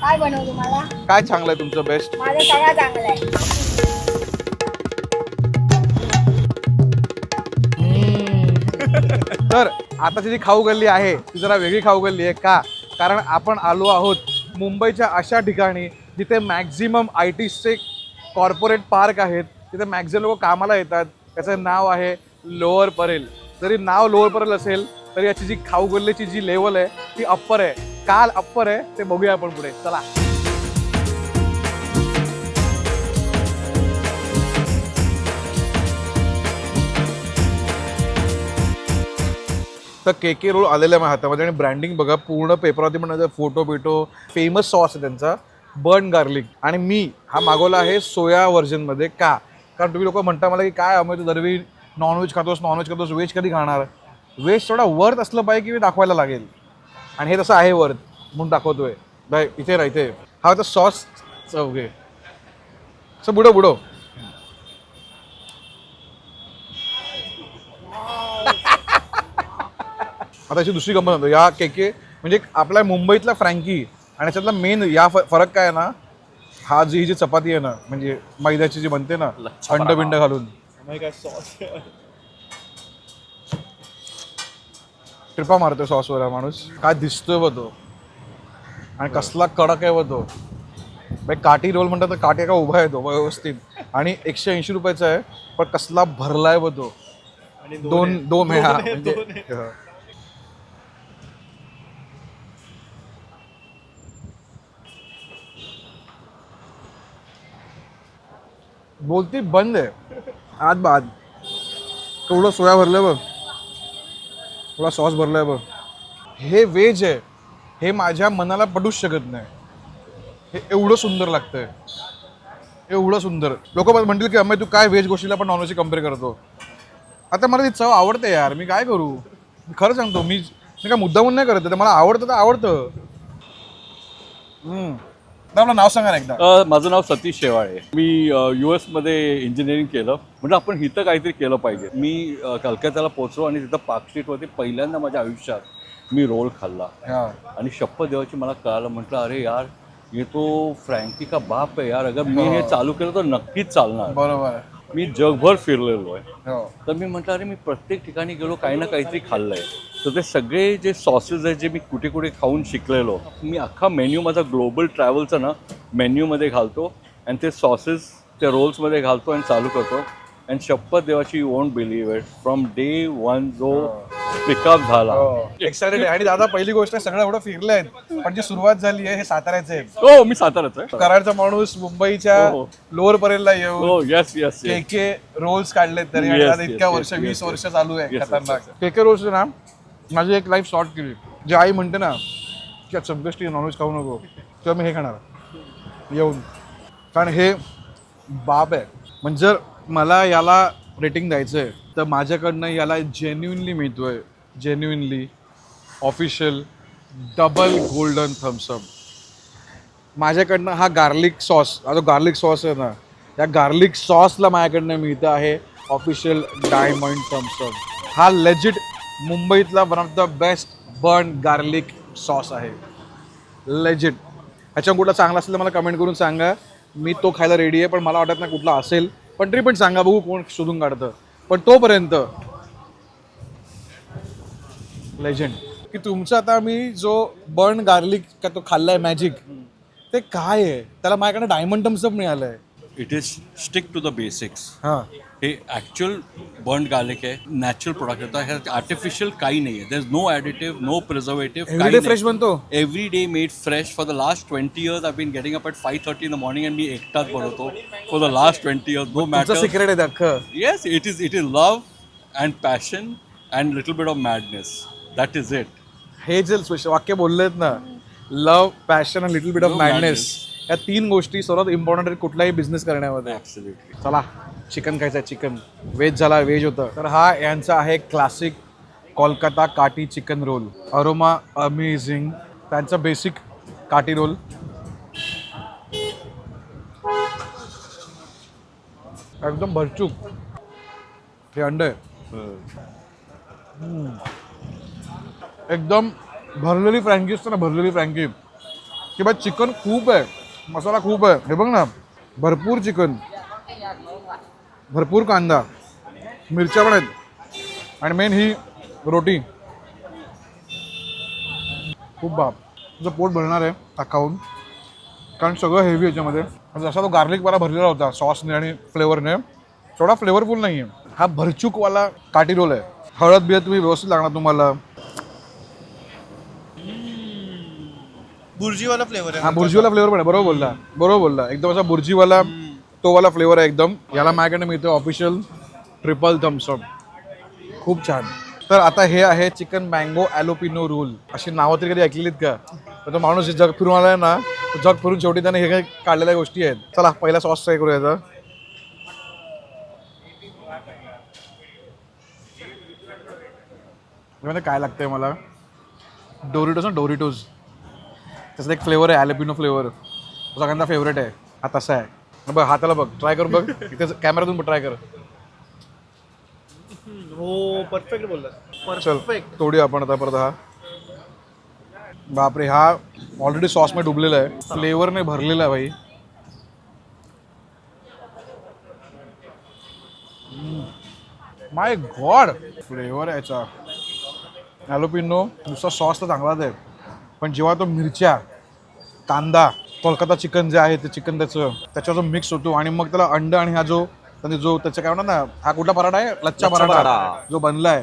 काय बनवू तुम्हाला? काय चांगलं आहे तुमचं बेस्ट? माझं सगळं चांगलं आहे. तर आताची जी खाऊ गल्ली आहे ती जरा वेगळी खाऊ गल्ली आहे का? कारण आपण आलो आहोत मुंबईच्या अशा ठिकाणी जिथे मॅक्झिमम ITचे कॉर्पोरेट पार्क आहेत, तिथे मॅक्झिमम लोक कामाला येतात. त्याचं नाव आहे लोअर परेल. जरी नाव लोअर परेल असेल तरी याची जी खाऊ गल्लीची जी लेवल आहे ती अप्पर आहे. काल अप्पर आहे ते बघूया आपण पुढे. चला. तर KK रोल आलेला आहे माझ्या हातामध्ये आणि ब्रँडिंग बघा पूर्ण पेपरवरती पण फोटो बिटो. फेमस सॉस आहे त्यांचा बर्न गार्लिक आणि मी हा मागवला आहे सोया व्हर्जनमध्ये. का? कारण तुम्ही लोक म्हणता मला की काय अमोल तू दरवेळी नॉनव्हेज खातोस व्हेज कधी खाणार? व्हेज थोडा वर्थ असलं पाहिजे की मी दाखवायला लागेल आणि हे तसं आहे वर्थ म्हणून दाखवतोय. बाय इथे राहते हा तर सॉस चौघे असं बुडो आता याची दुसरी गंमत होतो या KK म्हणजे आपल्या मुंबईतला फ्रँकी आणि याच्यातला मेन या फरक काय आहे ना, हा ही जी चपाती आहे ना म्हणजे मैद्याची जी बनते ना अंड बिंड घालून ट्रिपा मारतोय सॉसवर माणूस. काय दिसतोय बघ तो आणि कसला कडक आहे बघ तो. भाई काठी रोल म्हणतात तर काठी का उभा आहे तो व्यवस्थित आणि 180 रुपयाचा आहे पण कसला भरलाय बघ तो. दोन आहे हा म्हणजे बोलती बंद आहे आत बाद. थोडं सोया भरलंय बघ, थोडा सॉस भरलाय बघ. हे व्हेज आहे, हे माझ्या मनाला पटूच शकत नाही. हे एवढं सुंदर लागतंय, एवढं सुंदर. लोक म्हणतील की अम्मा तू काय व्हेज गोष्टीला पण नॉनव्हेजची कम्पेअर करतो. आता मला ती चव आवडते यार, मी काय करू? खरं सांगतो मी काय मुद्दामून नाही करत, मला आवडतं तर आवडतं. आपलं नाव सांगा ना एकदा. माझं नाव सतीश शेवाळे. मी US मध्ये इंजिनिअरिंग केलं. म्हणजे आपण इथं काहीतरी केलं पाहिजे. मी कलकत्त्याला पोहोचलो आणि तिथं पार्क स्ट्रीटवरती पहिल्यांदा माझ्या आयुष्यात मी रोल खाल्ला आणि शपथ देवाची मला कळालं. म्हटलं अरे यार ये तो फ्रँकी का बाप आहे यार. अगर मी हे चालू केलं तर नक्कीच चालणार. बरोबर. मी जगभर फिरलेलो आहे. तर मी म्हटलं अरे मी प्रत्येक ठिकाणी गेलो काही ना काहीतरी खाल्लंय. तर ते सगळे जे सॉसेस आहेत जे मी कुठे कुठे खाऊन शिकलेलो, मी अख्खा मेन्यू माझा ग्लोबल ट्रॅव्हलचा ना मेन्यूमध्ये घालतो आणि ते सॉसेस त्या रोल्समध्ये घालतो आणि चालू करतो. आणि शपथ देवाची you won't believe it, from day 1 जो पिकअप झाला. एक्साइटेड आहे. आणि दादा पहिली गोष्ट सगळं एवढं फिरलंय पण जी सुरुवात झाली आहे हे साताऱ्याचं आहे. हो मी साताराच आहे. कराडचा माणूस मुंबईच्या लोअर परेलला येऊन हो यस यस KK रोल्स काढलेत तरी आणि आता इतक्या वर्ष 20 वर्ष चालू आहे खतरनाक. KK रोल्स ना माझी एक लाईफ शॉर्ट केली. जी आई म्हणते ना की सगळ्या नॉनव्हेज खाऊ नको तेव्हा मी हे खाणार येऊन. कारण हे बाप आहे. म्हणजे जर मला याला रेटिंग द्यायचं आहे तर माझ्याकडनं याला जेन्युइनली मिळतोय, genuinely official double golden Thums Up. माझ्याकडनं हा गार्लिक सॉस, हा जो गार्लिक सॉस आहे ना या गार्लिक सॉसला माझ्याकडनं मिळतं आहे ऑफिशियल डायमंड थम्सअप. हा लेजिट मुंबईतला one of the best burn garlic sauce आहे, लेजिट. ह्याच्या कुठला चांगला असेल तर मला कमेंट करून सांगा, मी तो खायला रेडी आहे. पण मला वाटत नाही कुठला असेल, पण तरी पण सांगा बघू कोण शोधून काढतं. पण तोपर्यंत लेजंड की तुमचा आता मी जो बर्न गार्लिक का तो खाल्लाय मॅजिक ते काय आहे, त्याला माझ्याकडे डायमंड थम्सअप मिळालंय. It is stick to the basics. हां हे ॲक्च्युअल बर्न्ड गार्लिक आहे, नॅचरल प्रोडक्ट होता. हे आर्टिफिशियल काही नाही आहे. There is no additive, no preservative. Everyday fresh बनतो. Every day made fresh. For the last 20 years I been getting up at 5:30 in the morning and मी एकटाच बनवतो for the last 20 years. No matter. Secret आहे अख्खं. Yes it is love and passion and little bit of madness. That is it. हे जे वाक्य बोललेत ना, love, passion and little bit of madness, या 3 गोष्टी सर्वात इम्पॉर्टंट आहेत कुठलाही बिझनेस करण्यामध्ये. ॲब्सोल्युटली. चला चिकन खायचं आहे. चिकन व्हेज झाला, व्हेज होतं. तर हा यांचा आहे क्लासिक कोलकाता काठी चिकन रोल. Aroma amazing. त्यांचा बेसिक काठी रोल एकदम भरचूक. हे अंड आहे एकदम भरलेली फ्रँकी असते ना, भरलेली फ्रँकी की बाई चिकन खूप आहे, मसाला खूप आहे. हे बघ ना, भरपूर चिकन, भरपूर कांदा, मिरच्या पण आहेत आणि मेन ही रोटी. खूप बाप, तुझं पोट भरणार आहे हा खाऊन, कारण सगळं हेवी याच्यामध्ये. जसा तो गार्लिकवाला भरलेला होता सॉसने आणि फ्लेवरने, थोडा फ्लेवरफुल नाही आहे. हा भरचूकवाला काठी रोल आहे. हळद बिळद तुम्ही व्यवस्थित लागणार तुम्हाला. बुर्जीवाला फ्लेवर आहे. हा बुर्जीवाला फ्लेवर पण आहे. बरोबर बोलला एकदम असा बुर्जीवाला तो वाला फ्लेवर आहे एकदम. याला माझ्याकडे मिळतो ऑफिशियल ट्रिपल थम्सअप. खूप छान. तर आता हे आहे चिकन मँगो ॲलोपिनो रोल. अशी नावं तरी कधी ऐकलेलीत का? तर तो माणूस जग फिरून आला आहे ना, तो जग फिरून शेवटी त्याने हे काही काढलेल्या गोष्टी आहेत. चला पहिला सॉस ट्राय करूया याचा. म्हणजे काय लागतंय मला, डोरिटोस ना, डोरिटोस त्याचा एक फ्लेवर आहे ॲलोपिनो फ्लेवर, सगळ्यांचा फेवरेट आहे. हा तसा आहे बघ. हाताला बघ, ट्राय कर बघ, इथे कॅमेरातून ट्राय कर. हो परफेक्ट बोलला. चल तोडी आपण आता परत. हा बापरे, हा ऑलरेडी सॉस मध्ये डुबलेला आहे, फ्लेवरने भरलेला आहे भाई. माय गॉड, फ्लेवर आहे याचा. ॲलोपिनो नुसता सॉस तर चांगलाच आहे, पण जेव्हा तो मिरच्या, कांदा, कोलकाता चिकन जे आहे ते चिकन त्याच्यावर जो मिक्स होतो आणि मग त्याला अंड आणि हा जो त्याचं काय म्हणतात ना, हा कुठला पराठा आहे, लच्छा पराठा जो बनलाय,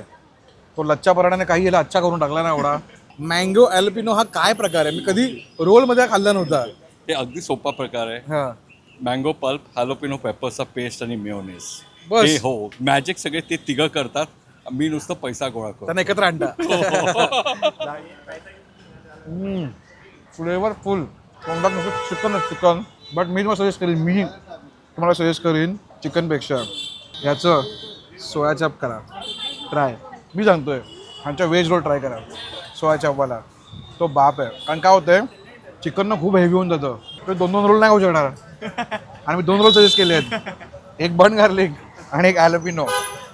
तो लच्छा पराठाने काही याला अच्छा करून टाकला ना एवढा. मँगो ॲलोपिनो हा काय प्रकार आहे? मी कधी रोलमध्ये खाल्ला नव्हता. हे अगदी सोपा प्रकार आहे. हा मँगो पल्प, हॅलोपिनो पेपरचा पेस्ट आणि मेयोनेज. बस. हे हो मॅजिक सगळे ते तिघं करतात. मी नुसतं पैसा गोळा करतो. त्यांना एकत्र आणता. फ्लेवरफुल. तोंडात नुसतं चिकन. बट मी तुम्हाला सजेस्ट करीन चिकनपेक्षा ह्याचं सोया चाप करा ट्राय. मी सांगतोय ह्यांच्या व्हेज रोल ट्राय करा सोया चापवाला. तो बाप आहे. कारण काय होतंय, चिकन खूप हेवी होऊन जातं. ते 2 रोल नाही खाऊ शकणार आणि मी 2 रोल सजेस्ट केले आहेत. एक बन गार्लिक आणि एक ॲलोपिनो.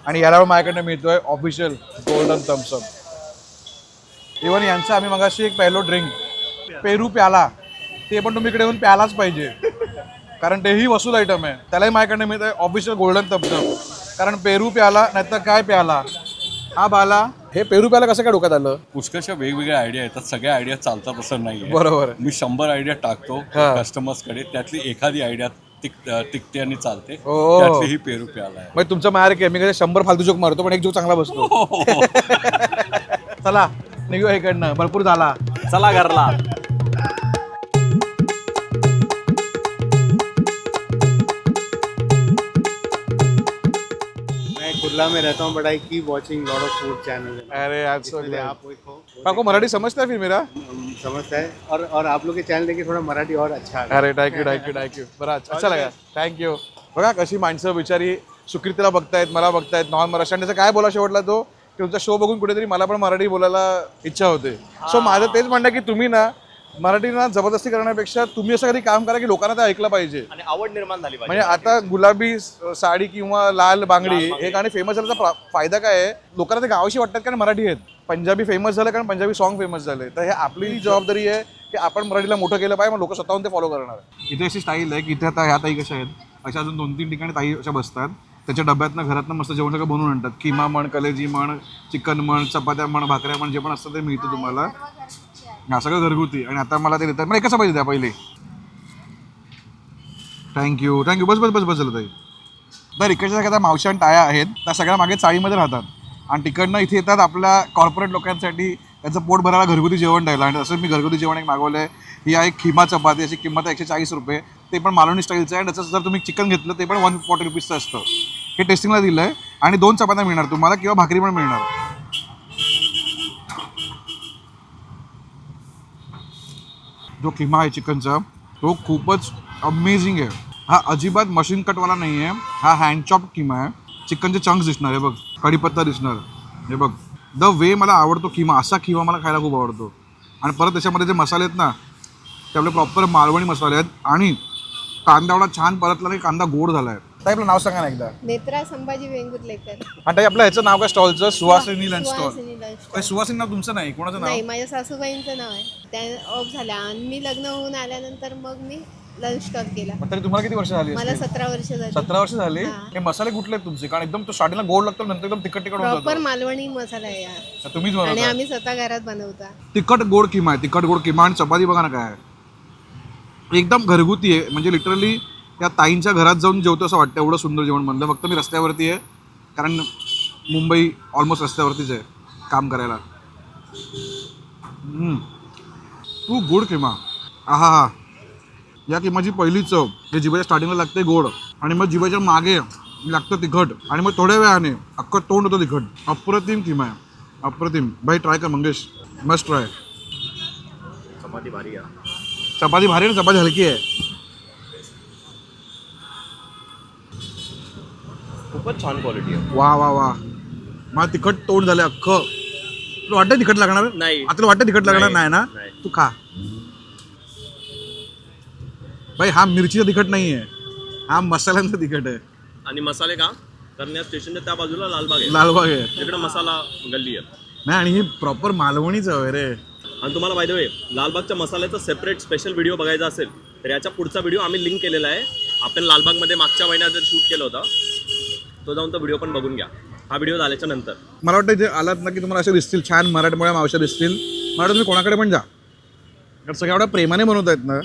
आणि याला माझ्याकडनं मिळतोय ऑफिशियल गोल्डन थम्सअप. इव्हन यांचं आम्ही मगाशी एक पहिलो ड्रिंक पेरू प्याला, ते पण तुम्ही इकडे येऊन प्यालाच पाहिजे, कारण तेही वसूल आयटम आहे. त्यालाही माझ्याकडनं मिळत आहे ऑफिशियल गोल्डन थम्सअप. कारण पेरू प्याला नाही तर काय प्याला. हा बाला, हे पेरू प्याला कसं काय डोक्यात आलं? पुष्कळशा वेगवेगळ्या आयडिया येतात. सगळ्या आयडिया चालतात असं नाही. बरोबर. मी 100 आयडिया टाकतो कस्टमर्सकडे, त्यातली एखादी आयडिया टिकते आणि चालते. त्यातली ही पेरू प्याला आहे. मग तुमचं मार्क आहे. मी कधी 100 फालतू जोक मारतो, पण एक जोक चांगला बसतो. चला निघूया इकडनं, भरपूर झाला. चला घरला. कुर्ला में रहता हूँ, but I keep watching lot of food channel. अरे आप आपको मराठी समजता है फिर मेरा? समझता है. और आप लोग के चैनल देखिए थोड़ा मराठी और अच्छा है. अरे थँक्यू. बरं अच्छा लगा, थँक्यू. बघा कशी माणसं बिचारी सुकृतीला बघतायत, मला बघतायत, नॉन मराठी. आणि त्याचा काय बोला शेवटला तो, की तुमचा शो बघून कुठेतरी मला पण मराठी बोलायला इच्छा होते. सो माझं तेच म्हणणं की तुम्ही ना मराठी ना जबरदस्ती करण्यापेक्षा तुम्ही असं कधी काम करा की लोकांना ते ऐकलं पाहिजे आणि आवड निर्माण झाली पाहिजे. म्हणजे आता गुलाबी साडी किंवा लाल बांगडी हे गाणे फेमस झाल्याचा फायदा काय आहे, लोकांना ते गावाशी वाटतात कारण मराठी आहेत. पंजाबी फेमस झालं कारण पंजाबी सॉन्ग फेमस झाले. तर हे आपली जबाबदारी आहे की आपण मराठीला मोठं केलं पाहिजे, मग लोक स्वतःहून ते फॉलो करणार. इथे अशी स्टाईल आहे की इथे आता ह्या ताई कशा आहेत, अशा अजून 2-3 ठिकाणी ताई अशा बसतात. त्याच्या डब्यातनं घरातनं मस्त जेवण सगळं बनवून आणतात. किमा म्हण, कलेजी म्हण, चिकन म्हण, चपात्या म्हण, भाकऱ्या म्हण, जे पण असतं ते मिळतं तुम्हाला. हा सगळं घरगुती. आणि आता मला ते देतात. मला एकच पाहिजे द्या पहिले. थँक्यू. बस झालं ताई. तर इकडच्या सगळ्या मावशी आणि ताया आहेत, त्या सगळ्या मागे चाळीमध्ये राहतात आणि तिकडनं इथे येतात आपल्या कॉर्पोरेट लोकांसाठी त्याचं पोट भरायला घरगुती जेवण द्यायला. आणि तसं मी घरगुती जेवण एक मागवलं आहे. ही आहे खिमा चपाती, याची किंमत आहे 140 रुपये. ते पण मालवणी स्टाईलचं आहे. आणि त्याचं जर तुम्ही चिकन घेतलं ते पण 140 रुपीजचं असतं. हे टेस्टिंगला दिलं आहे. आणि 2 चपात्या मिळणार तुम्हाला किंवा भाकरी पण मिळणार. जो किमा आहे चिकनचा तो खूपच अमेझिंग आहे. हा अजिबात मशीन कटवाला नाही आहे. हा हँडचॉप किमा आहे. चिकनचे चंक्स दिसणार आहे बघ, कढीपत्ता दिसणार. हे बघ द वे मला आवडतो किमा, असा किमा मला खायला खूप आवडतो. आणि परत त्याच्यामध्ये जे मसाले आहेत ना ते आपले प्रॉपर मालवणी मसाले आहेत. आणि कांदा एवढा छान परतला नाही, कांदा गोड झाला आहे. ताई आपलं नाव सांगा ना एकदा. नेत्रा संभाजी वेंगुर्लेकर. आणि ताई आपलं ह्याचं नाव काय स्टॉलचं? Suhasini lunch stall. Suhasini lunch stall. ताई, सुहासिनी नाव तुमचं नाही, कोणाचं नाही, नाव? माझ्या सासूबाईंचं नाव आहे. त्या ऑफ झाल्या आणि मी लग्न होऊन आल्यानंतर मग मी लंच स्टॉल केला. मग तरी तुम्हाला किती वर्ष झाली मला असतील? 17 वर्ष झाली. 17 वर्ष झाली. हा. हे मसाले कुठले आहेत तुमचे? कारण एकदम तो स्टार्टिंगला गोड लागतो, नंतर एकदम तिखट तिखट होऊन प्रॉपर जातो. मालवणी मसाला आहे हा. तर तुम्हीच आणि बनवता. आम्ही स्वतः घरात बनवता. तिखट गोड किमा आहे, तिखट गोड किमा. आणि चपाती बघा ना काय आहे. एकदम घरगुती आहे, म्हणजे लिटरली त्या ताईंच्या घरात जाऊन जेवतो असं वाटतं, एवढं सुंदर जेवण बनलं. फक्त मी रस्त्यावरती आहे, कारण मुंबई ऑलमोस्ट रस्त्यावरतीच आहे काम करायला. तू गोड किमा. आहा हा, या किमाची पहिली चव हे जिभेच्या स्टार्टिंगला लागते गोड, आणि मग जिभेच्या मागे लागतं तिखट, आणि मग थोड्या वेळाने अख्खं तोंड होतं तिखट. अप्रतिम किमा आहे, अप्रतिम. भाई ट्राय कर मंगेश, मस्ट ट्राय. चपाती भारी आहे. चपाती भारी आहे, चपाती हलकी आहे. खूपच छान क्वालिटी आहे. वा वा वा, मला तिखट तोंड झालं अख्खं. तुला वाटतं तिखट लागणार? नाही. आता तुला वाटतं तिखट लागणार नाही ना? नाही. तू खा भाई. हा मिरचीचा तिखट नाही आहे, हा मसाल्यांचा तिखट आहे. आणि मसाले का करण्यात स्टेशनच्या त्या बाजूला लालबाग आहे, लालबाग आहे. तिकडे मसाला गल्ली आहे. नाही, आणि ही प्रॉपर मालवणीच आहे रे. आणि तुम्हाला बाय द वे लालबागच्या मसाल्याचा सेपरेट स्पेशल व्हिडिओ बघायचा असेल तर याच्या पुढचा व्हिडिओ आम्ही लिंक केलेला आहे. आपण लालबागमध्ये मागच्या महिन्यात शूट केलं होतं, तो जाऊन तो व्हिडिओ पण बघून घ्या. हा व्हिडिओ झाल्याच्या नंतर मला वाटतं इथे आलात ना की तुम्हाला असे दिसतील छान मराठमोळ्या मावशा दिसतील. मला वाटतं तुम्ही कोणाकडे पण जा, कारण सगळ्या एवढ्या प्रेमाने बनवत आहेत ना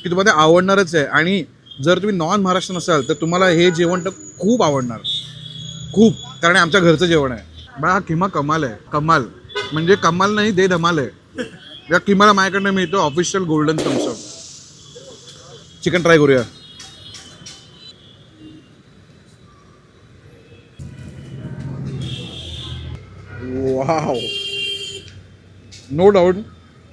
की तुम्हाला ते आवडणारच आहे. आणि जर तुम्ही नॉन महाराष्ट्रीयन असाल तर तुम्हाला हे जेवण तर खूप आवडणार, खूप. कारण आमच्या घरचं जेवण आहे बा. हा किमा कमाल आहे, कमाल. म्हणजे कमाल नाही, दे धमाल आहे. या किमाला माझ्याकडनं मिळतो official golden Thums Up. Chicken try करूया. Wow, no doubt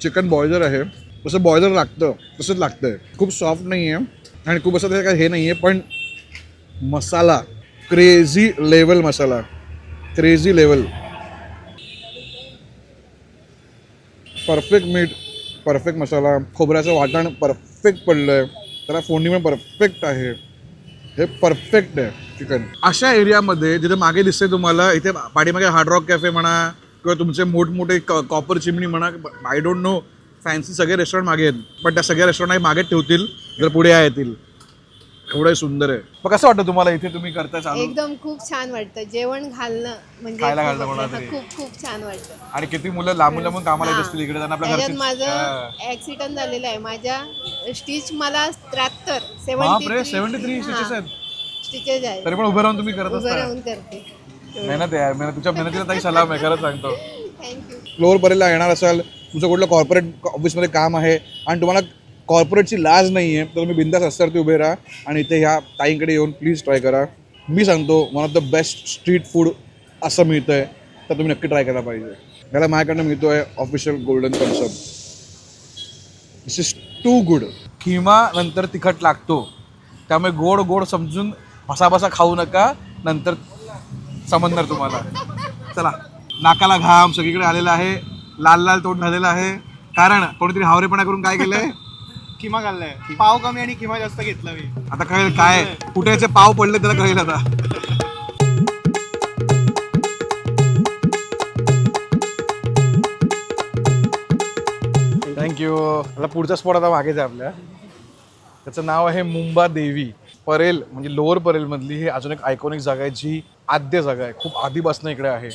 chicken boiler आहे. तसं बॉयलर लागतं तसंच लागतंय. खूप सॉफ्ट नाही आहे आणि खूप असं काय हे नाही आहे, पण मसाला क्रेझी लेवल, मसाला क्रेझी लेवल. परफेक्ट मीठ, परफेक्ट मसाला, खोबऱ्याचं वाटण परफेक्ट पडलं आहे, त्याला फोडणी पण परफेक्ट आहे. हे परफेक्ट आहे चिकन. अशा एरियामध्ये जिथे मागे दिसते तुम्हाला, इथे पाठीमागे हार्ड रॉक कॅफे म्हणा किंवा तुमचे मोठमोठे कॉपर चिमणी म्हणा, आय डोंट नो, फॅन्सी सगळे रेस्टॉरंट मागे आहेत, पण त्या सगळ्या रेस्टॉरंट मागे ठेवतील जर पुढे येतील. एवढं सुंदर आहे. मग कसं वाटतं तुम्हाला इथे तुम्ही करताय चालू? एकदम खूप छान वाटतं जेवण घालणं, म्हणजे खायला घालणं खूप- कोणाला तरी. खूप खूप छान वाटतं. आणि किती मुलं लांबून लांबून कामाला येत असतील इकडे, त्यांना आपल्या त्याच्यात घरची. माझं ऍक्सिडेंट झालेलं आहे. माझ्या स्टिच मला 73 बापरे, 73 स्टिचेस आहेत. स्टिचेस आहे. तरी पण उभं राहून तुम्ही करत उभं असता. राहून करते. मेहनत आहे, मेहनत. तुमच्या मेहनतीला ताई सलाम आहे, खरंच सांगतो. थँक्यू. फ्लोअर परेलला येणार असाल, तुमचं कुठलं कॉर्पोरेट ऑफिसमध्ये काम आहे आणि तुम्हाला कॉर्पोरेटची लाज नाही आहे, तर तुम्ही बिंदास रस्त्यावरती उभे राहा आणि इथे ह्या ताईंकडे येऊन प्लीज ट्राय करा. मी सांगतो one of the best street food असं मिळतं आहे, तर तुम्ही नक्की ट्राय करायला पाहिजे. याला माझ्याकडनं मिळतो आहे official golden Thums Up. This is too good. Keema नंतर तिखट लागतो, त्यामुळे गोड गोड समजून भसाभसा खाऊ नका, नंतर समजणार तुम्हाला. चला, नाकाला घाम सगळीकडे आलेला आहे, लाल लाल तोंड झालेलं आहे, कारण कोणीतरी हावरेपणा करून काय केलंय, किमा खाल्लाय. पाव कमी आणि किमा जास्त घेतला मी. आता कळेल काय कुठेचे पाव पडले त्याला कळेल आता. थँक्यू. आता पुढचा स्पॉट आता मागेच आहे आपल्या. त्याचं नाव आहे मुंबा देवी. परेल म्हणजे लोअर परेलमधली ही अजून एक आयकॉनिक जागा आहे, जी आद्य जागा आहे, खूप आधीपासून इकडे आहे.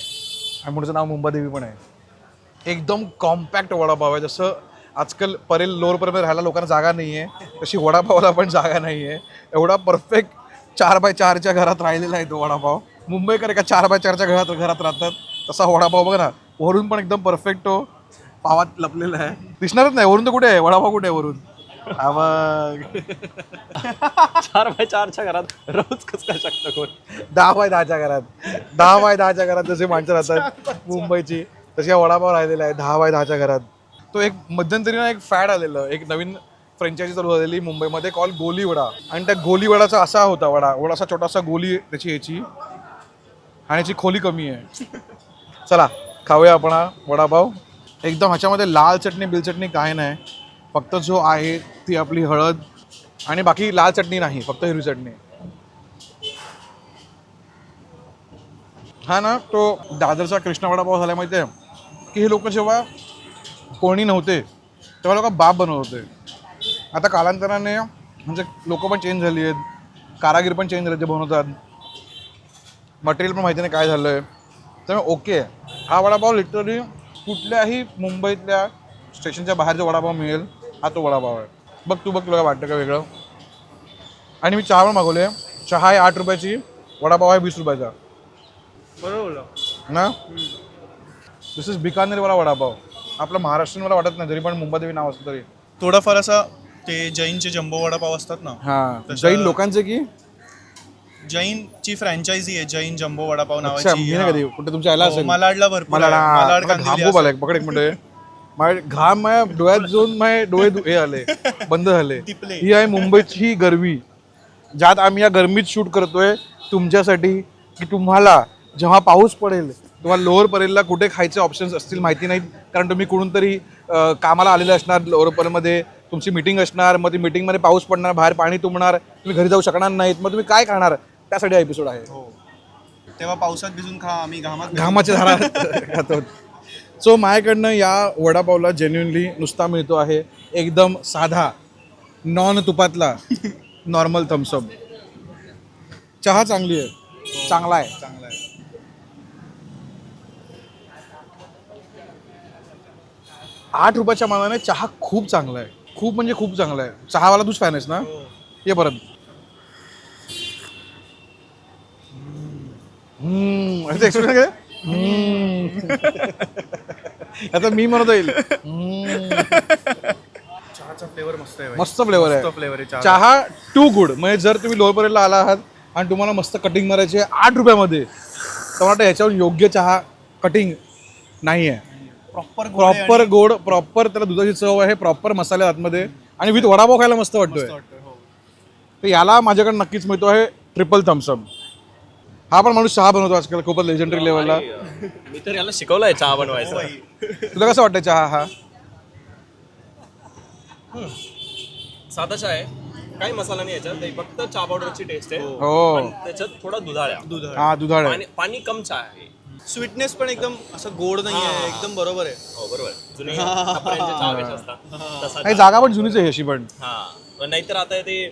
आणि पुढचं नाव मुंबा देवी पण आहे. एकदम कॉम्पॅक्ट वडापाव आहे. जसं आजकाल परेल लोअर परेलमध्ये राहायला लोकांना जागा नाही आहे, तशी वडापावला पण जागा नाही आहे. एवढा परफेक्ट 4x4च्या घरात राहिलेला आहे तो वडापाव. मुंबईकर एका 4x4च्या घरात राहतात, तसा वडापाव बघा ना. वरून पण एकदम परफेक्ट तो पावात लपलेला आहे. दिसणारच नाही वरून. तर कुठे आहे वडापाव, कुठे आहे वरून? 4x4च्या घरात रोज कसं काय शकतं कोण? 10x10च्या घरात, 10x10च्या घरात जसे माणसं राहतात मुंबईची, तशी हा वडापाव राहिलेला आहे 10x10च्या घरात. तो एक मध्यंतरी ना एक फॅड आलेलं, एक नवीन फ्रँचायझी चालू झालेली मुंबईमध्ये, कॉल गोली वडा. आणि त्या गोली वडाचा असा होता वडा असा छोटासा गोली त्याची याची, आणि याची खोली कमी आहे. चला खाऊया आपण हा वडापाव. एकदम ह्याच्यामध्ये लाल चटणी बिल चटणी काय नाही, फक्त जो आहे ती आपली हळद, आणि बाकी लाल चटणी नाही, फक्त हिरवी चटणी. हा ना तो दादरचा कृष्णा वडापाव झाला माहिती आहे की हे लोक जेव्हा कोणी नव्हते तेव्हा लोक बाप बनवत होते. आता कालांतराने म्हणजे लोक पण चेंज झाली आहेत, कारागीर पण चेंज झाले, ते बनवतात, मटेरियल पण माहिती नाही काय झालं आहे. त्यामुळे ओके, हा वडापाव लिटरली कुठल्याही मुंबईतल्या स्टेशनच्या बाहेर जो वडापाव मिळेल हा तो वडापाव आहे. बघ तू बघ, तुला काय वाटतं का वेगळं? आणि मी चहा पण मागवले. चहा आहे 8 रुपयाची, वडापाव आहे 20 रुपयाचा बरोबर ना. दिस इज बिकानेरवाला वडापाव. आपला महाराष्ट्रीयन मला वाटत नाही, जरी पण मुंबई नाव असतं तरी. थोडाफार असा ते जैनचे जम्बो वडापाव असतात ना, हां, जैन लोकांचे की जैनची फ्रँचायझी आहे जैन जम्बो वडापाव अच्छा, मी नाही कधी कुठे तुमच्या याला असेल. मलाडला भरपूर मला आहे. मलाड घाम कांदिवली खूप आलाय. पकड एक मिनिट, माझे घाम माझ्या डोळ्यात जाऊन माझे डोळे हे आले, बंद झाले. टिपले. ही आहे मुंबईची ही गरमी, ज्यात आम्ही या गरमीत शूट करतोय तुमच्यासाठी, की तुम्हाला जेव्हा पाऊस पडेल तेव्हा लोअर परेलला कुठे खायचे ऑप्शन्स असतील माहिती नाहीत, कारण तुम्ही कुठून तरी कामाला आलेले असणार लोअर परेलमध्ये, तुमची मिटिंग असणार, मग ती मिटिंगमध्ये पाऊस पडणार, बाहेर पाणी तुंबणार, तुम्ही घरी जाऊ शकणार नाहीत, मग तुम्ही काय खाणार? त्यासाठी हा एपिसोड आहे. हो, तेव्हा पावसात भिजून खा, आम्ही घामाच्या धारा खातो. सो माझ्याकडनं या वडापावला जेन्युइनली नुसता मिळतो आहे एकदम साधा नॉन तुपातला नॉर्मल थम्सअप. चहा चांगली आहे, चांगला आहे. चांगला आहे. 8 रुपयाच्या मानाने चहा खूप चांगला आहे, खूप म्हणजे खूप चांगला आहे. चहावाला तूच फॅन आहेस ना? ये परत. एक्सपिरियन्स काय? आता मी म्हणत येईल. चहाचा फ्लेवर मस्त आहे भाई. मस्त फ्लेवर आहे. फ्लेवर आहे चहा टू गुड. म्हणजे जर तुम्ही लोअर परेलला आला आहात आणि तुम्हाला मस्त कटिंग मारायची आहे 8 रुपयामध्ये, तर वाटतं ह्याच्यावर योग्य चहा कटिंग नाही आहे. प्रॉपर गोड, प्रॉपर त्याला दुधाची चव आहे, प्रॉपर मसाले आतमध्ये, आणि विथ वडापाव खायला मस्त वाटतोय. तर याला माझ्याकडे नक्कीच मिळतो आहे ट्रिपल थम्सअप. हा पण माणूस चहा बनवतो आजकाल खूपच लेजेंडरी लेवलला. मी तर याला शिकवलंय चहा बनवायचं. तुला कसं वाटतं चहा हा? साधा चहा आहे, काही मसाला नाही याच्यात, ते फक्त चहा पावडरची टेस्ट आहे. हो, आणि त्याच्यात थोडा दुधाळ्या, हा दुधाळ आहे. पाणी कम चहा आहे. स्वीटनेस पण एकदम असं गोड नाही आहे, एकदम बरोबर आहे. हो बरोबर. जुने छापऱ्यांचे चहा कसे असतात तसा काही जागा पण जुनीच आहे अशी पण. हा, नाहीतर आता ते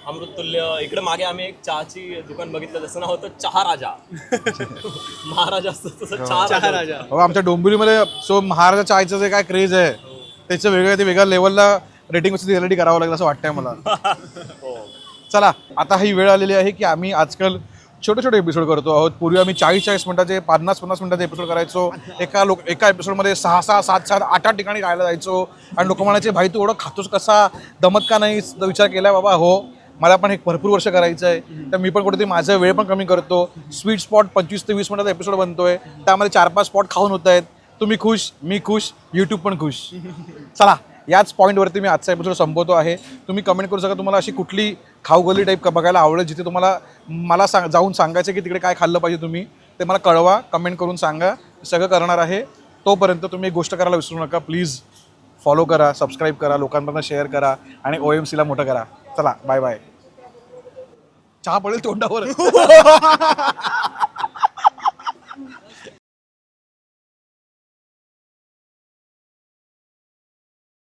अमृततुल्य. इकडे मागे आम्ही एक चहाची दुकान बघितलं, त्याचं नाव होतं चहा राजा. महाराजा असतो तसं चहा राजा. हो, आमच्या डोंबिवलीमध्ये सो महाराजा चायचं जे काय क्रेज आहे त्याचं वेगळं, ते वेगळ्या लेवलला रेटिंग रियालिटी करावं लागेल असं वाटतंय मला. चला, आता ही वेळ आलेली आहे की आम्ही आजकाल छोटे छोटे एपिसोड करतो आहोत. पूर्वी आम्ही 40-40 मिनिटाचे, 50-50 मिनिटाचे एपिसोड करायचो. एका एपिसोडमध्ये 6-6, 7-7, 8-8 ठिकाणी राहायला जायचो, आणि लोक म्हणायचे भाई तू एवढं खातोस कसा, दमत का नाही? विचार केला बाबा, हो मला पण एक भरपूर वर्ष करायचं आहे, तर मी पण कुठेतरी माझा वेळ पण कमी करतो. स्वीट स्पॉट 25 ते 20 मिनिटाचा एपिसोड बनतोय, त्यामध्ये 4-5 स्पॉट खाऊन होत आहेत. तुम्ही खुश, मी खुश, यूट्यूब पण खुश. चला, याच पॉईंटवरती मी आजचा एपिसोड संपवतो आहे. तुम्ही कमेंट करू शकता तुम्हाला अशी कुठली खाऊगल्ली टाईप बघायला आवडेल, जिथे तुम्हाला मला जाऊन सांगायचं की तिकडे काय खाल्लं पाहिजे. तुम्ही ते मला कळवा, कमेंट करून सांगा, सगळं करणार आहे. तोपर्यंत तुम्ही एक गोष्ट करायला विसरू नका, प्लीज फॉलो करा, सबस्क्राईब करा, लोकांपर्यंत शेअर करा, आणि OMCला मोठं करा. चला, बाय बाय. चहा पडेल तोंडावर.